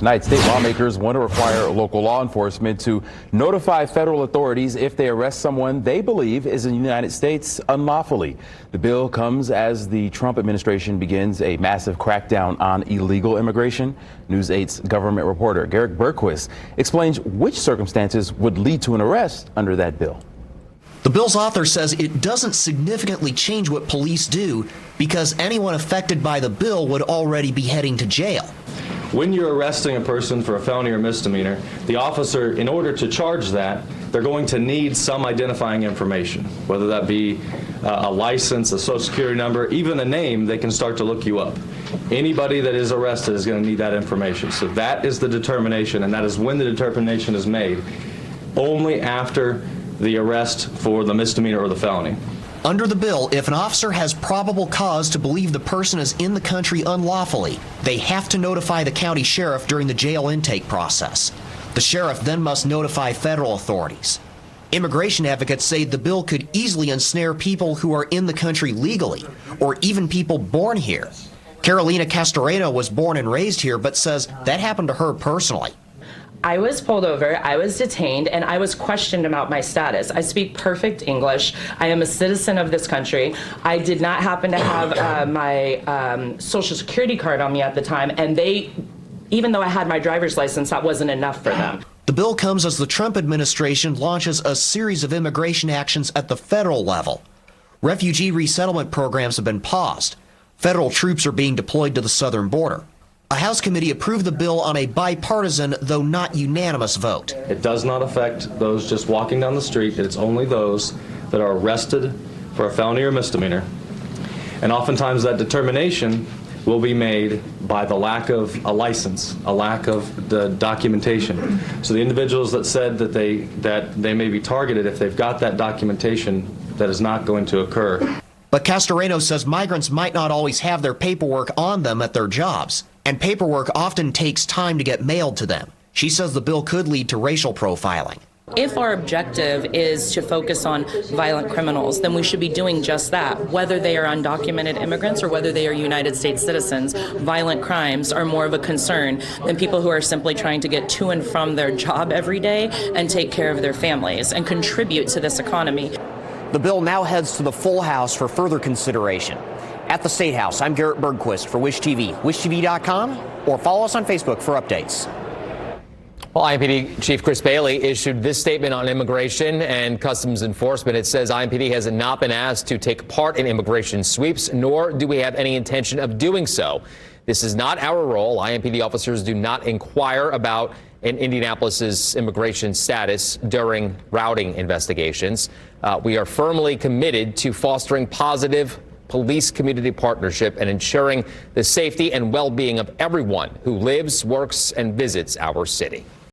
Tonight, state lawmakers want to require local law enforcement to notify federal authorities if they arrest someone they believe is in the United States unlawfully. The bill comes as the Trump administration begins a massive crackdown on illegal immigration. News 8's government reporter Garrett Bergquist explains which circumstances would lead to an arrest under that bill. The bill's author says it doesn't significantly change what police do because anyone affected by the bill would already be heading to jail. When you're arresting a person for a felony or misdemeanor, the officer, in order to charge that, they're going to need some identifying information, whether that be a license, a social security number, even a name. They can start to look you up. Anybody that is arrested is going to need that information. So that is the determination, and that is when the determination is made, only after the arrest for the misdemeanor or the felony. Under the bill, if an officer has probable cause to believe the person is in the country unlawfully, they have to notify the county sheriff during the jail intake process. The sheriff then must notify federal authorities. Immigration advocates say the bill could easily ensnare people who are in the country legally, or even people born here. Carolina Castoreno was born and raised here, but says that happened to her personally. I was pulled over, I was detained, and I was questioned about my status. I speak perfect English. I am a citizen of this country. I did not happen to have my social security card on me at the time, and even though I had my driver's license, that wasn't enough for them. The bill comes as the Trump administration launches a series of immigration actions at the federal level. Refugee resettlement programs have been paused. Federal troops are being deployed to the southern border. A House committee approved the bill on a bipartisan, though not unanimous, vote. It does not affect those just walking down the street. It's only those that are arrested for a felony or misdemeanor. And oftentimes that determination will be made by the lack of a license, a lack of the documentation. So the individuals that said that they may be targeted, if they've got that documentation, that is not going to occur. But Castoreno says migrants might not always have their paperwork on them at their jobs, and paperwork often takes time to get mailed to them. She says the bill could lead to racial profiling. If our objective is to focus on violent criminals, then we should be doing just that. Whether they are undocumented immigrants or whether they are United States citizens, violent crimes are more of a concern than people who are simply trying to get to and from their job every day and take care of their families and contribute to this economy. The bill now heads to the full House for further consideration. At the State House, I'm Garrett Bergquist for Wish TV, wishtv.com, or follow us on Facebook for updates. Well, IMPD Chief Chris Bailey issued this statement on immigration and customs enforcement. It says IMPD has not been asked to take part in immigration sweeps, nor do we have any intention of doing so. This is not our role. IMPD officers do not inquire about in Indianapolis's immigration status during routing investigations. We are firmly committed to fostering positive police-community partnership and ensuring the safety and well-being of everyone who lives, works, and visits our city.